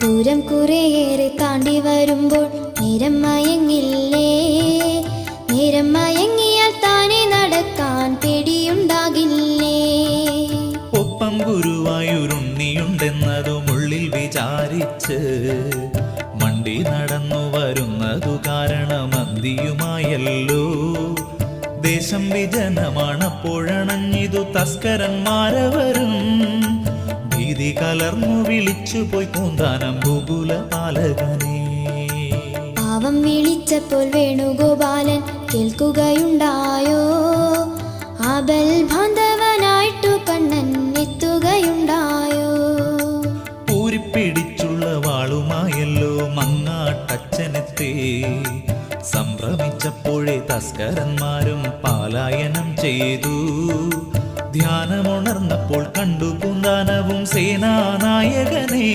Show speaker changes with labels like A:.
A: ദൂരം കുറേയേറെ താണ്ടി വരുമ്പോൾ നേരം മയങ്ങില്ലേ? നേരം മയങ്ങിയാൽ താനെ നടക്കാൻ പേടിയുണ്ടാകില്ലേ?
B: ഒപ്പം ഗുരുവായൂരുണ്ണിയുണ്ടെന്നതും ഉള്ളിൽ വിചാരിച്ച് മണ്ടി നടന്നു വരുന്നതു കാരണമന്തിയുമായല്ലോ. ദേശം വിജനമാണപ്പോഴണഞ്ഞിതു തസ്കരന്മാരവരും. ഭീതി കലർന്നു വിളിച്ചുപോയി പൂന്താനം ഗോകുലപാലകനെ.
A: പാവം വിളിച്ചപ്പോൾ വേണുഗോപാലൻ കേൾക്കുകയുണ്ടായോ? ആബൽ ബാന്ധവനായിട്ടു കണ്ണൻ എത്തുകയുണ്ടായോ?
B: ഊരിപ്പിടിച്ചുള്ള വാളുമായല്ലോ മങ്ങാട്ടച്ഛനെത്തി. സംഭ്രമിച്ചപ്പോഴേ തസ്കരന്മാരും പലായനം ചെയ്തു. ധ്യാനമുണർന്നപ്പോൾ കണ്ടു പൂന്താനവും സേനാനായകനെ.